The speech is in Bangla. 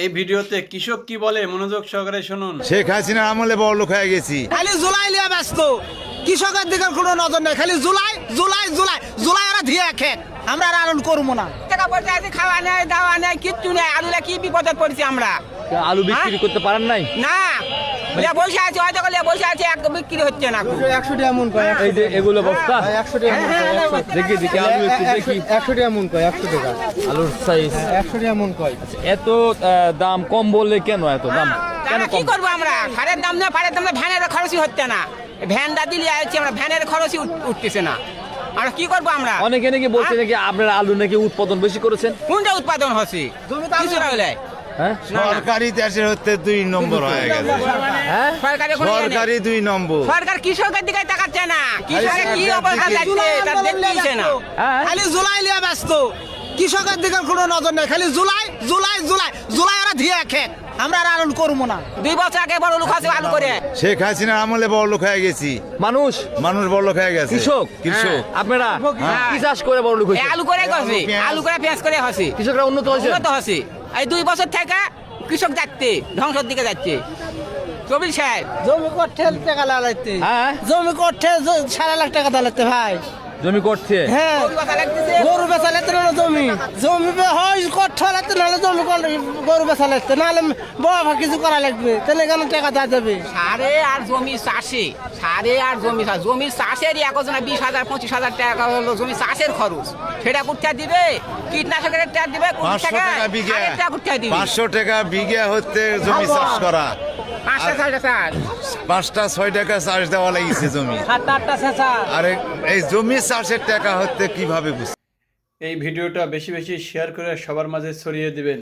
এই ভিডিওতে কৃষক কি বলে মনোযোগ সহকারে শুনুন। শেখ হাসিনার আমলে বড়লোক হয়ে গেছি। খালি জুলাই লিয়া ব্যস্ত, কৃষকের দিকে কোনো নজর নেই। খালি জুলাই জুলাই জুলাই জুলাই ওরা ধীরে খেত, আমরা আর আনন্দ করবো না। টাকা পয়সা আছে, খাওয়া নেই দাওয়া নেই, কিচ্ছু নেই। আলুলা কি বিপদে পড়ছি আমরা। আলু বিক্রি করতে পারেন নাই? না বসে আছে, হয়তো বসে আছে, এক বিক্রি হচ্ছে না। 100 টাকা মন কয়, এই যে এগুলো বস্তা 100 টাকা মন কয়, দেখি দেখি আলু একটু দেখি। 100 টাকা মন কয়, 100 টাকা আলুর সাইজ 100 টাকা মন কয়। এত দাম কম বললে কেন এত দাম? কেন কি কম? করবো আমরা? ফারের দাম না, ফারের দাম না, ভ্যানের খরচই হচ্ছে না। ভ্যানটা দিলে আসছি আমরা, ভ্যানের খরচই উঠতেছে না। আমরা কি করবো আমরা? অনেকে নাকি বলছে নাকি আপনারা আলু নাকি উৎপাদন বেশি করেছেন। কোনটা উৎপাদন হচ্ছে? কিছুটা হলে হ্যাঁ সরকারি দেশের হতে 2 নম্বর হয়ে গেছে। হ্যাঁ সরকারের কোনো ইয়ে নেই। সরকারি 2 নম্বর। সরকার কৃষকের দিকে তাকাচ্ছে না। কৃষকের কি অবস্থা যাচ্ছে তার দেখতেইছে না। হ্যাঁ খালি জুলাই লিয়া ব্যস্ত, কৃষকের দিকে কোনো নজর নেই। খালি জুলাই জুলাই জুলাই জুলাই ওরা ধীরে খেত, আমরা আর আনন্দ করবো না। 2 বছর আগে বড় লোক আছে আলু করে। শেখ হাসিনার আমলে বড়লোক হয়ে গেছি। মানুষ বড়লোক হয়ে গেছে। কৃষক কৃষক আপনারা হ্যাঁ। কি চাষ করে বড় লোক এই হয়েছে? আলু করে গেছে, পেঁয়াজ। আলু করে পেঁয়াজ করে হচ্ছে, কৃষকরা উন্নত হয়েছে। উন্নত হচ্ছে। এই 2 বছর থেকে কৃষক যাচ্ছে ধ্বংসের দিকে যাচ্ছে। কবির সাহেব জমি করতে টাকা লাগাইতে, হ্যাঁ জমি করতে 7 লাখ টাকা দাঁড়াতে ভাই। জমি করছে। হ্যাঁ, গরু কথা লাগতেছে। গরু বেচা লাগতে নাহলে জমি জমি হয় করতে লাগতে নাহলে জমি গরু বেচা লাগতে নাহলে বড় কিছু করা লাগবে, তাহলে কেন টাকা দেওয়া যাবে। সারে আর জমি চাষে, সারে আর জমি চাষ, জমি চাষেরই একজনে 20,000 25,000 টাকা হলো জমি চাষের খরচ। সেটা কোথায় দিবে? কীটনাশকের টাকা দিবে, 500 টাকা বিঘা। কোথায় দিবে? 500 টাকা বিঘা হতে জমি চাষ করা। 5টা 6টা চাষ। 5টা 6 টাকা চাষ দেওয়া লাগিছে জমি। 7-8টা শেষা। আরে এই জমি চাষের টাকা হতে কিভাবে বুঝ? এই ভিডিওটা বেশি বেশি শেয়ার করে সবার মাঝে ছড়িয়ে দিবেন।